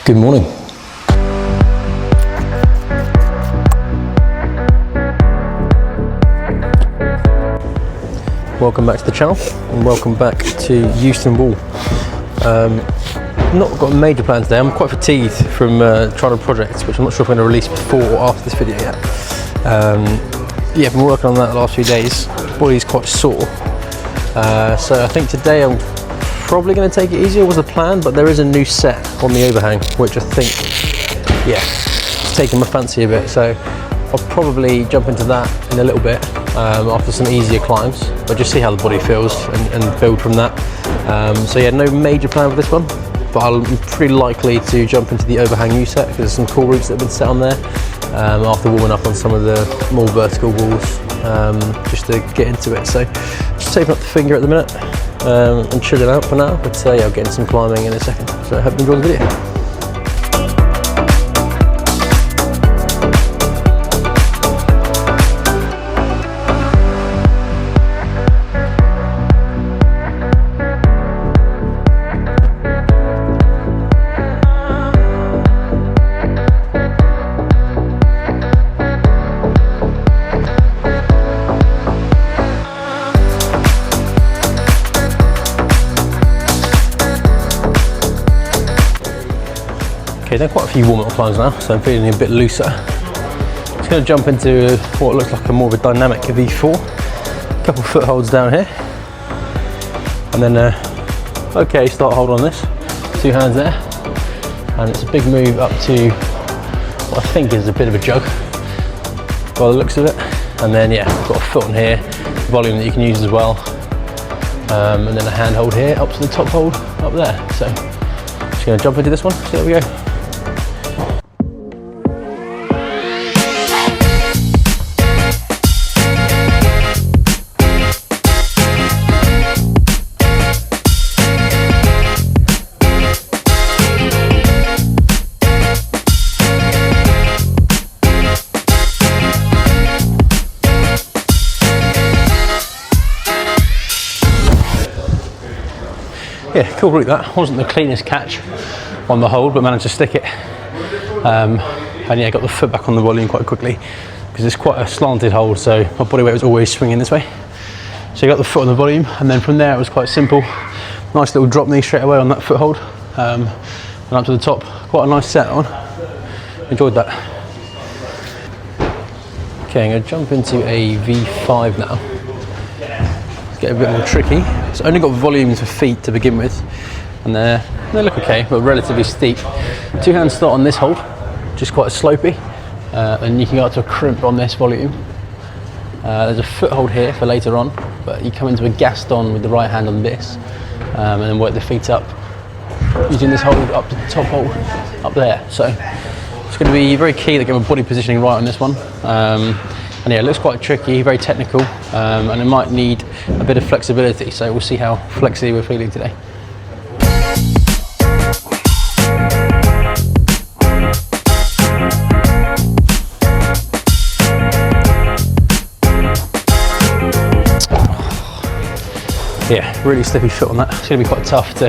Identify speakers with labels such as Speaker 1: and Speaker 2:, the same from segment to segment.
Speaker 1: Good morning. Welcome back to the channel and welcome back to Houston Wall. Not got a major plan today. I'm quite fatigued from trying a project which I'm not sure if I'm going to release before or after this video yet. Yeah, I've been working on that the last few days. Body's quite sore. So I think today I'm probably going to take it easier was the plan, but there is a new set on the overhang which I think, yeah, it's taken my fancy a bit, so I'll probably jump into that in a little bit after some easier climbs, but just see how the body feels and build from that. So yeah, no major plan for this one, but I'm pretty likely to jump into the overhang new set because there's some cool routes that have been set on there after warming up on some of the more vertical walls just to get into it. So just taping up the finger at the minute. And chilling out for now, but yeah, I'll get into some climbing in a second, so I hope you enjoy the video. Okay, done quite a few warm-up climbs now, so I'm feeling a bit looser. Just going to jump into what looks like a more of a dynamic V4. A couple of footholds down here. And then, okay, start hold on this. 2 hands there. And it's a big move up to what I think is a bit of a jug, by the looks of it. And then, yeah, I've got a foot on here, volume that you can use as well. And then a hand hold here, up to the top hold, up there. So, just going to jump into this one, see how we go. Yeah, cool route that. Wasn't the cleanest catch on the hold, but managed to stick it. And yeah, got the foot back on the volume quite quickly because it's quite a slanted hold, so my body weight was always swinging this way. So I got the foot on the volume, and then from there it was quite simple. Nice little drop knee straight away on that foothold, and up to the top. Quite a nice set on. Enjoyed that. Okay, I'm going to jump into a V5 now. Get a bit more tricky. It's only got volumes for feet to begin with, and they look okay, but relatively steep. 2 hand start on this hold, just quite slopey, and you can go up to a crimp on this volume. There's a foothold here for later on, but you come into a Gaston with the right hand on this, and then work the feet up using this hold up to the top hold up there. So it's going to be very key to get my body positioning right on this one. And yeah, it looks quite tricky, very technical, and it might need a bit of flexibility, so we'll see how flexy we're feeling today. Yeah, really slippy foot on that. It's going to be quite tough to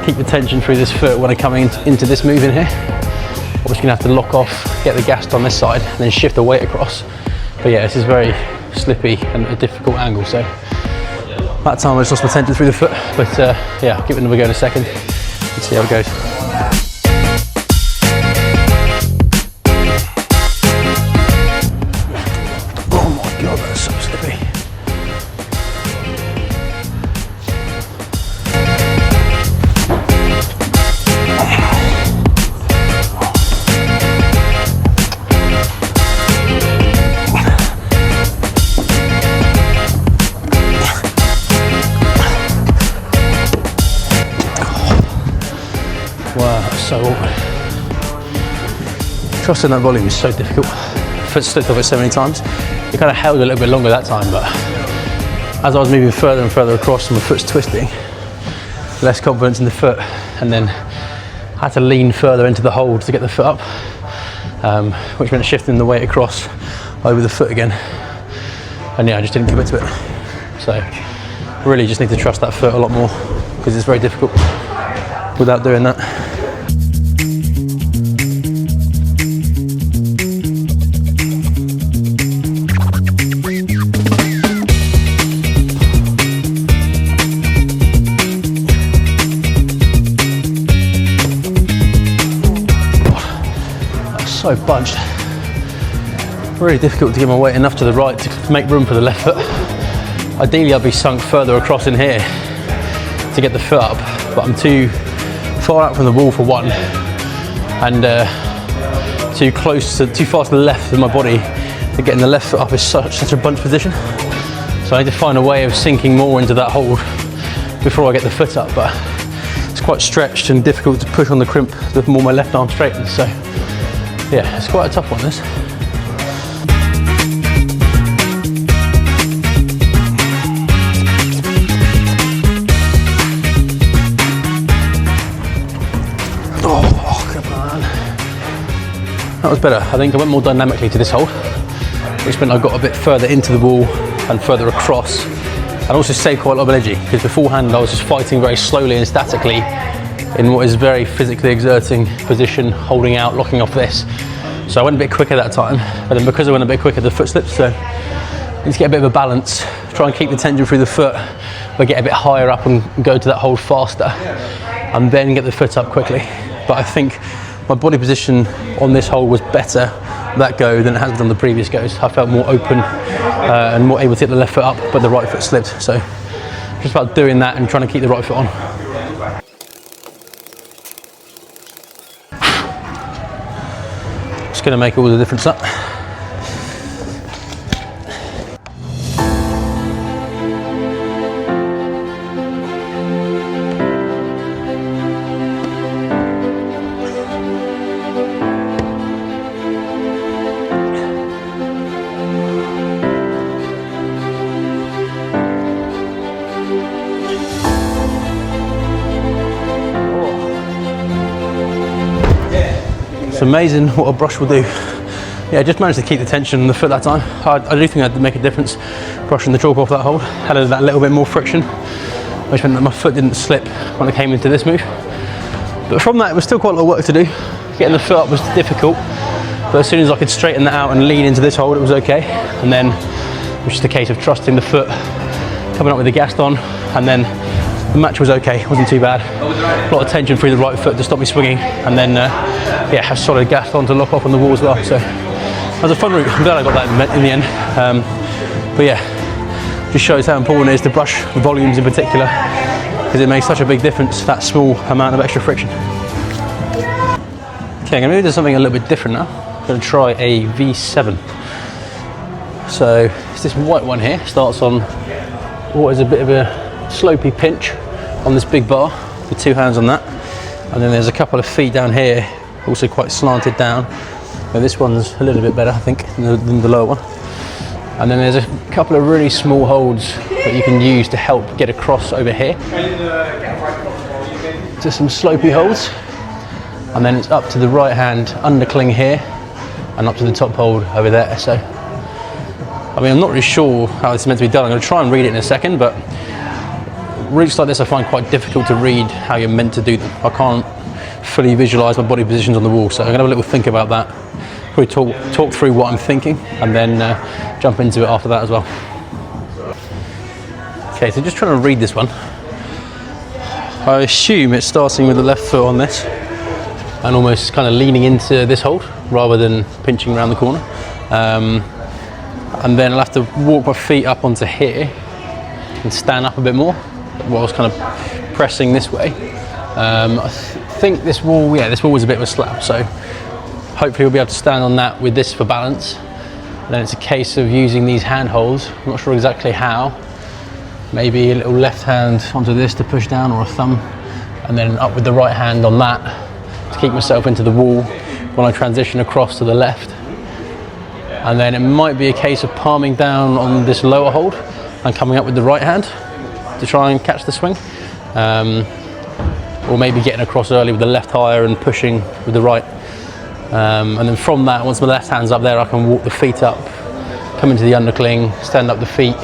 Speaker 1: keep the tension through this foot when I come into this move in here. I'm just going to have to lock off, get the gas on this side, and then shift the weight across. But yeah, this is very slippy and a difficult angle, so that time I just lost my tension through the foot, but yeah, I'll give it another go in a second and see how it goes. Oh my god, that's so slippy. Wow, that's so awkward. Trusting that volume is so difficult. Foot slipped off it so many times. It kind of held a little bit longer that time, but as I was moving further and further across and my foot's twisting, less confidence in the foot, and then had to lean further into the hold to get the foot up, which meant shifting the weight across over the foot again. And yeah, I just didn't commit to it. So really just need to trust that foot a lot more, because it's very difficult without doing that. So bunched. Really difficult to get my weight enough to the right to make room for the left foot. Ideally I'd be sunk further across in here to get the foot up, but I'm too far out from the wall for one, and too far to the left of my body to getting the left foot up is such a bunch position. So I need to find a way of sinking more into that hold before I get the foot up, but it's quite stretched and difficult to push on the crimp the more my left arm straightens. So yeah, it's quite a tough one, this. Oh, come on. That was better. I think I went more dynamically to this hold, which meant I got a bit further into the wall and further across, and also saved quite a lot of energy, because beforehand I was just fighting very slowly and statically in what is very physically exerting position, holding out, locking off this. So I went a bit quicker that time, but then because I went a bit quicker, the foot slipped. So I need to get a bit of a balance, try and keep the tension through the foot, but get a bit higher up and go to that hold faster, and then get the foot up quickly. But I think my body position on this hold was better that go than it has been on the previous goes. I felt more open and more able to get the left foot up, but the right foot slipped. So just about doing that and trying to keep the right foot on. It's going to make all the difference up. It's amazing what a brush will do. Yeah, I just managed to keep the tension on the foot that time. I do think I had to make a difference brushing the chalk off that hold. Had that little bit more friction, which meant that my foot didn't slip when I came into this move. But from that, it was still quite a lot of work to do. Getting the foot up was difficult, but as soon as I could straighten that out and lean into this hold, it was okay. And then it was just a case of trusting the foot, coming up with the gas on, and then the match was okay, it wasn't too bad. A lot of tension through the right foot to stop me swinging, and then yeah, have solid gas on to lock off on the wall as well. So it was a fun route. I'm glad I got that in the end. But yeah, just shows how important it is to brush the volumes in particular, because it makes such a big difference, that small amount of extra friction. Okay, I'm going to move to something a little bit different now. I'm going to try a V7. So it's this white one here. Starts on what is a bit of a slopey pinch on this big bar with two hands on that, and then there's a couple of feet down here, also quite slanted down. Now this one's a little bit better, I think, than the lower one. And then there's a couple of really small holds that you can use to help get across over here. Just some slopey holds, and then it's up to the right hand undercling here and up to the top hold over there. So I mean, I'm not really sure how this is meant to be done. I'm going to try and read it in a second, but routes like this I find quite difficult to read how you're meant to do them. I can't fully visualise my body positions on the wall, so I'm going to have a little think about that. Probably talk through what I'm thinking, and then jump into it after that as well. Okay, so just trying to read this one. I assume it's starting with the left foot on this and almost kind of leaning into this hold rather than pinching around the corner. And then I'll have to walk my feet up onto here and stand up a bit more whilst kind of pressing this way. I think this wall, yeah, this wall was a bit of a slab, so hopefully we'll be able to stand on that with this for balance. And then it's a case of using these handholds. I'm not sure exactly how. Maybe a little left hand onto this to push down, or a thumb, and then up with the right hand on that to keep myself into the wall when I transition across to the left. And then it might be a case of palming down on this lower hold and coming up with the right hand to try and catch the swing. or maybe getting across early with the left higher and pushing with the right. And then from that, once my left hand's up there, I can walk the feet up, come into the undercling, stand up the feet,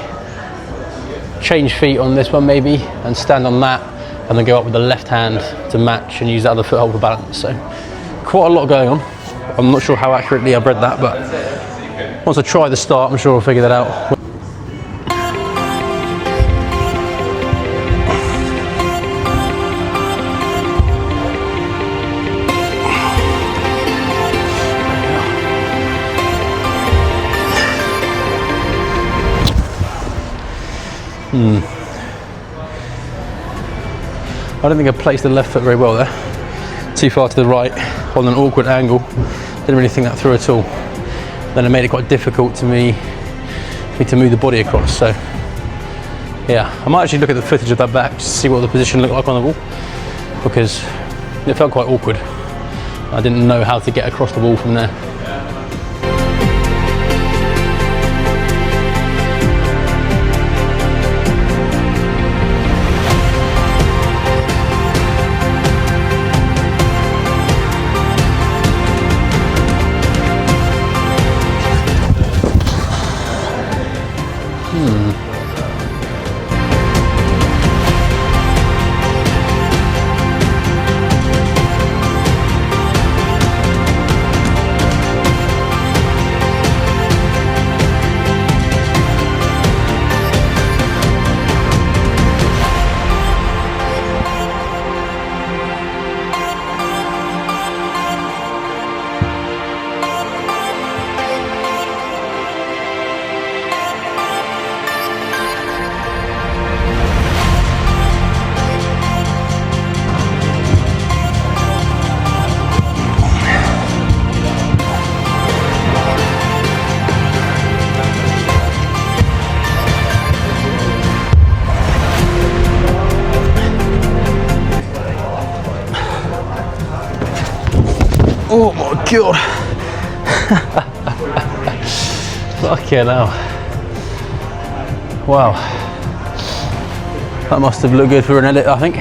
Speaker 1: change feet on this one maybe, and stand on that, and then go up with the left hand to match and use the other foothold for balance. So quite a lot going on. I'm not sure how accurately I've read that, but once I try the start, I'm sure I'll figure that out. I don't think I placed the left foot very well there. Too far to the right, on an awkward angle. Didn't really think that through at all. Then it made it quite difficult for me to move the body across. So yeah, I might actually look at the footage of that back to see what the position looked like on the wall, because it felt quite awkward. I didn't know how to get across the wall from there. Oh my god! Fucking hell. Wow. That must have looked good for an edit, I think.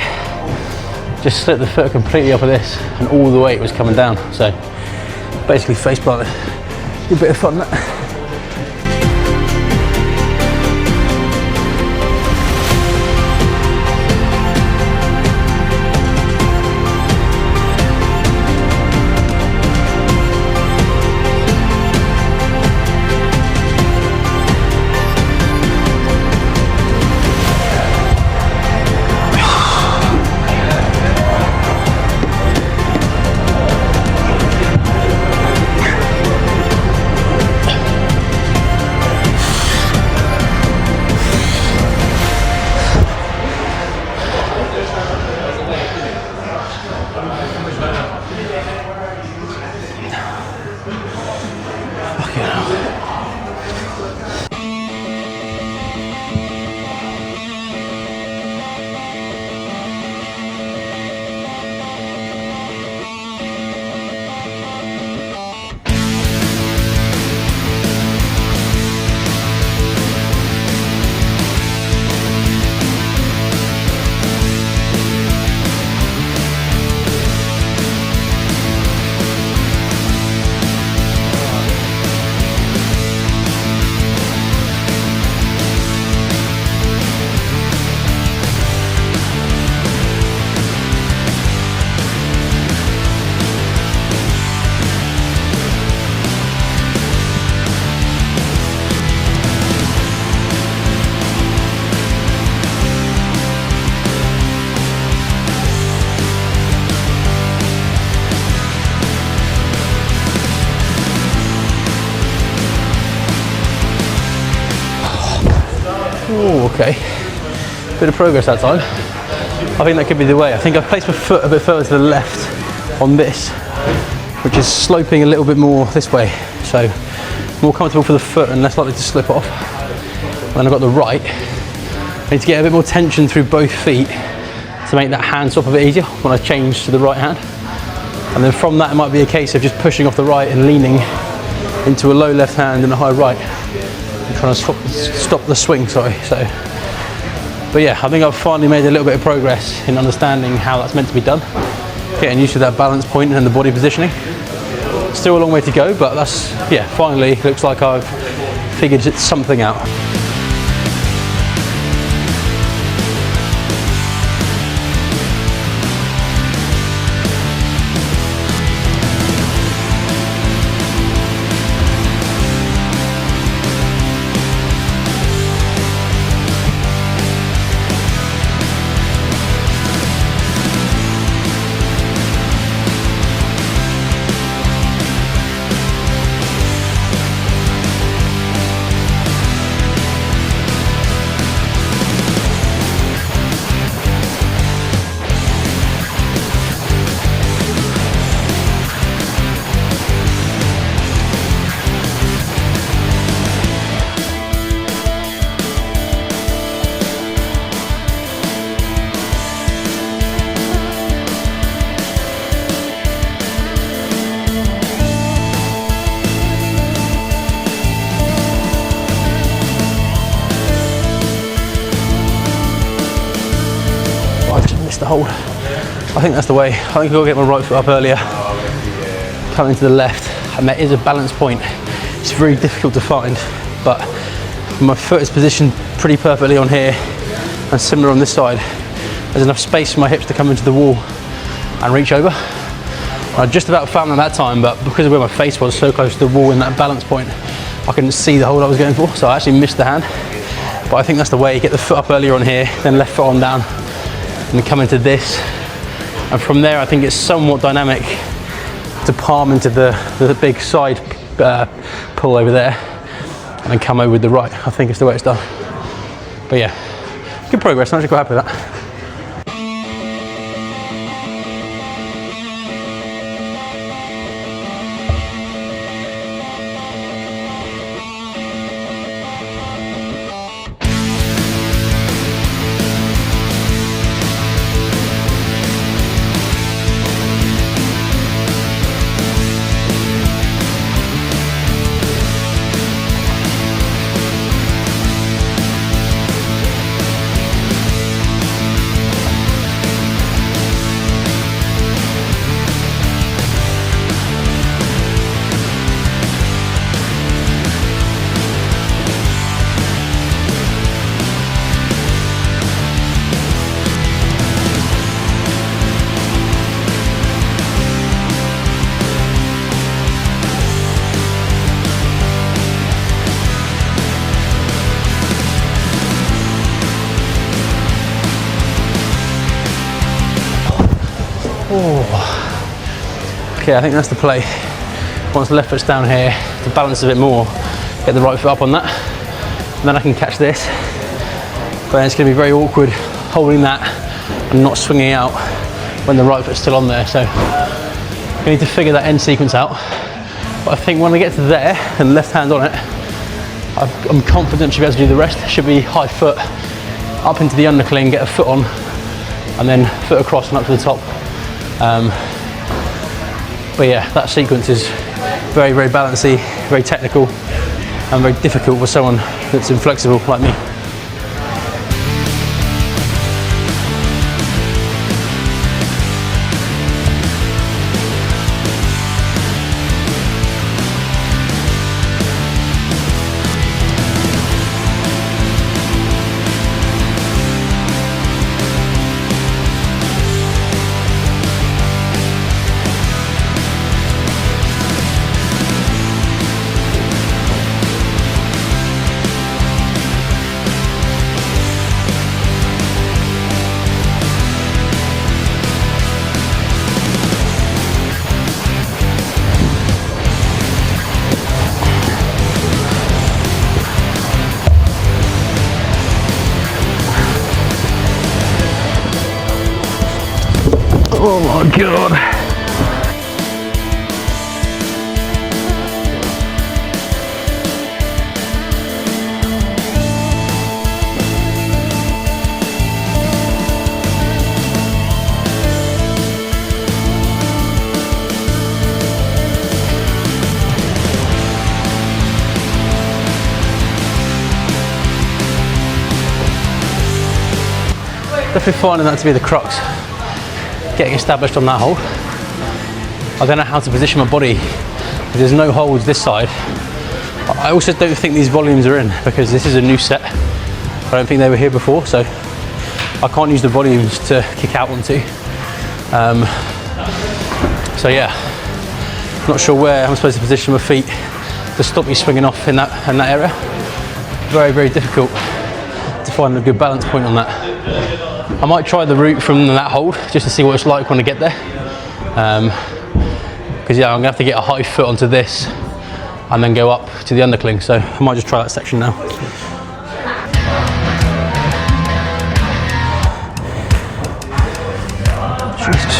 Speaker 1: Just slipped the foot completely up of this and all the weight was coming down. So basically face planted. A bit of fun that. Oh, okay. Bit of progress that time. I think that could be the way. I think I've placed my foot a bit further to the left on this, which is sloping a little bit more this way. So more comfortable for the foot and less likely to slip off. And then I've got the right. I need to get a bit more tension through both feet to make that hand swap a bit easier when I change to the right hand. And then from that, it might be a case of just pushing off the right and leaning into a low left hand and a high right. I'm trying to stop the swing, sorry. So But yeah, I think I've finally made a little bit of progress in understanding how that's meant to be done. Getting used to that balance point and the body positioning. Still a long way to go, but that's, yeah, finally looks like I've figured something out. The hold. I think that's the way. I think I've got to get my right foot up earlier, coming to the left, and there is a balance point. It's very difficult to find, but my foot is positioned pretty perfectly on here and similar on this side. There's enough space for my hips to come into the wall and reach over. I just about found that time, but because of where my face was so close to the wall in that balance point, I couldn't see the hold I was going for, so I actually missed the hand. But I think that's the way. Get the foot up earlier on here, then left foot on down, and come into this, and from there I think it's somewhat dynamic to palm into the big side pull over there, and then come over with the right. I think it's the way it's done. But yeah, good progress. I'm actually quite happy with that. Oh. Okay, I think that's the play. Once the left foot's down here, to balance a bit more, get the right foot up on that, and then I can catch this. But it's going to be very awkward holding that and not swinging out when the right foot's still on there. So I need to figure that end sequence out. But I think when I get to there and left hand on it, I'm confident she'll be able to do the rest. Should be high foot up into the undercling, get a foot on, and then foot across and up to the top. But yeah, that sequence is very, very balancy, very technical, and very difficult for someone that's inflexible like me. Oh my God. Definitely finding that to be the crux. Getting established on that hold. I don't know how to position my body. There's no holds this side. I also don't think these volumes are in because this is a new set. I don't think they were here before, so I can't use the volumes to kick out onto. So yeah, not sure where I'm supposed to position my feet to stop me swinging off in that area. Very, very difficult to find a good balance point on that. I might try the route from that hold just to see what it's like when I get there. Because yeah, I'm gonna have to get a high foot onto this and then go up to the undercling. So I might just try that section now. Jesus.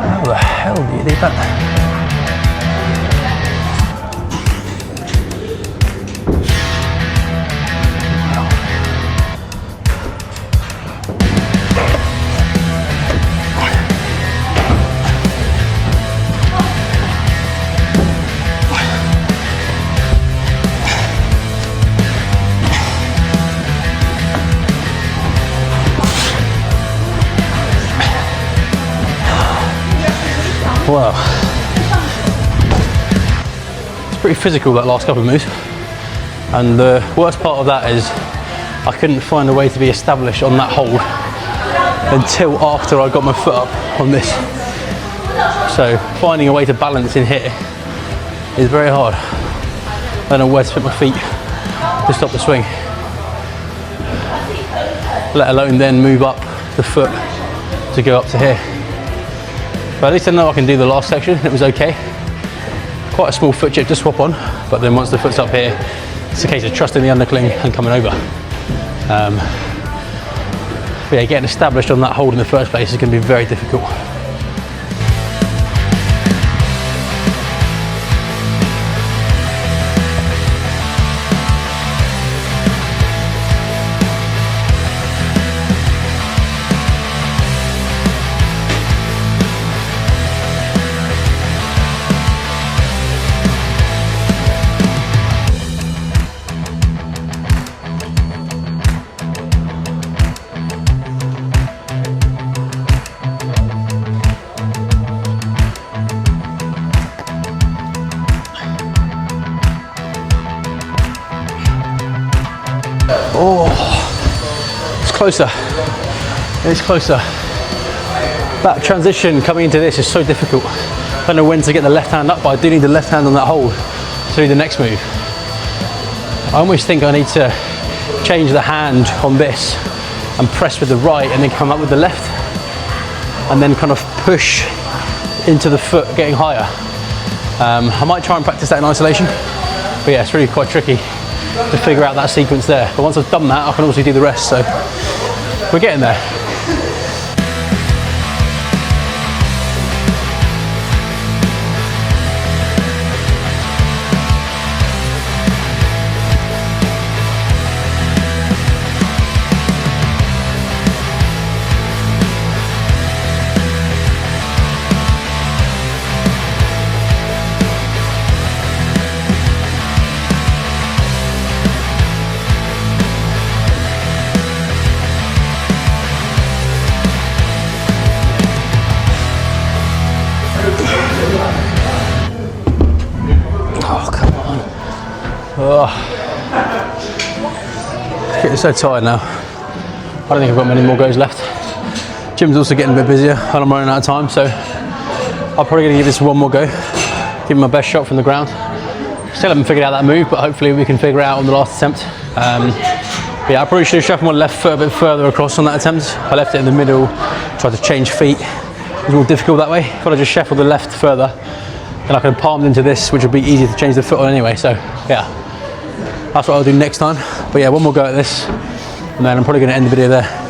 Speaker 1: How the hell do you do that? Wow. It's pretty physical, that last couple of moves. And the worst part of that is I couldn't find a way to be established on that hold until after I got my foot up on this. So finding a way to balance in here is very hard. I don't know where to put my feet to stop the swing, let alone then move up the foot to go up to here. But at least I know I can do the last section. It was okay. Quite a small foot chip to swap on, but then once the foot's up here, it's a case of trusting the undercling and coming over. But yeah, getting established on that hold in the first place is going to be very difficult. Oh, it's closer. It's closer. That transition coming into this is so difficult. I don't know when to get the left hand up, but I do need the left hand on that hold to do the next move. I almost think I need to change the hand on this and press with the right and then come up with the left and then kind of push into the foot getting higher. I might try and practice that in isolation, but yeah, it's really quite tricky to figure out that sequence there. But once I've done that, I can obviously do the rest, so we're getting there. Oh, come on. Oh. Getting so tired now. I don't think I've got many more goes left. Gym's also getting a bit busier and I'm running out of time, so I'm probably going to give this one more go. Give it my best shot from the ground. Still haven't figured out that move, but hopefully we can figure it out on the last attempt. Yeah, I probably should have shuffled my left foot a bit further across on that attempt. I left it in the middle, tried to change feet. It was more difficult that way. If I just shuffled the left further, then I could have palmed into this, which would be easier to change the foot on anyway. So yeah, that's what I'll do next time. But yeah, one more go at this, and then I'm probably going to end the video there.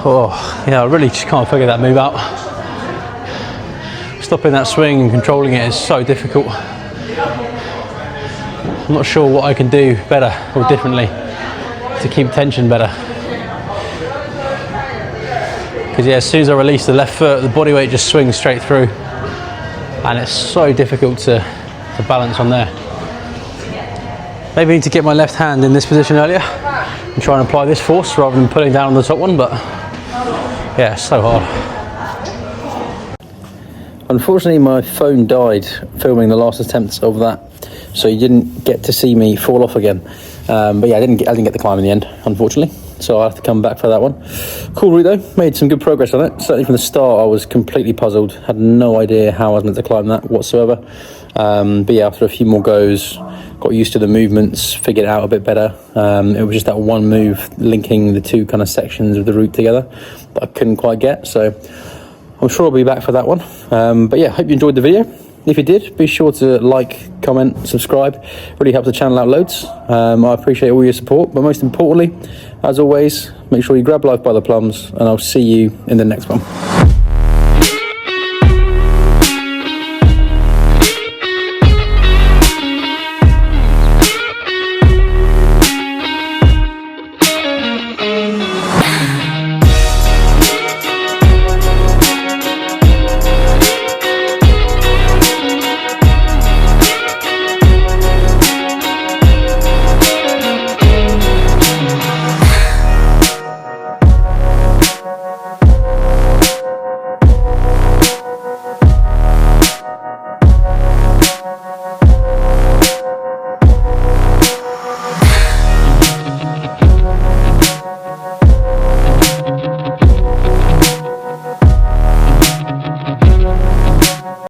Speaker 1: Oh, yeah, I really just can't figure that move out. Stopping that swing and controlling it is so difficult. I'm not sure what I can do better or differently to keep tension better. Because yeah, as soon as I release the left foot, the body weight just swings straight through. And it's so difficult to balance on there. Maybe I need to get my left hand in this position earlier and try and apply this force rather than pulling down on the top one, but yeah, it's so hard. Unfortunately, my phone died filming the last attempts of that, so you didn't get to see me fall off again. But yeah, I didn't get the climb in the end, unfortunately. So I'll have to come back for that one. Cool route though, made some good progress on it. Certainly from the start I was completely puzzled, had no idea how I was meant to climb that whatsoever. But yeah, after a few more goes, got used to the movements, figured it out a bit better. It was just that one move linking the two kind of sections of the route together that I couldn't quite get. So I'm sure I'll be back for that one. But yeah, hope you enjoyed the video. If you did, be sure to like, comment, subscribe. Really helps the channel out loads. I appreciate all your support, but most importantly, as always, make sure you grab life by the plums, and I'll see you in the next one.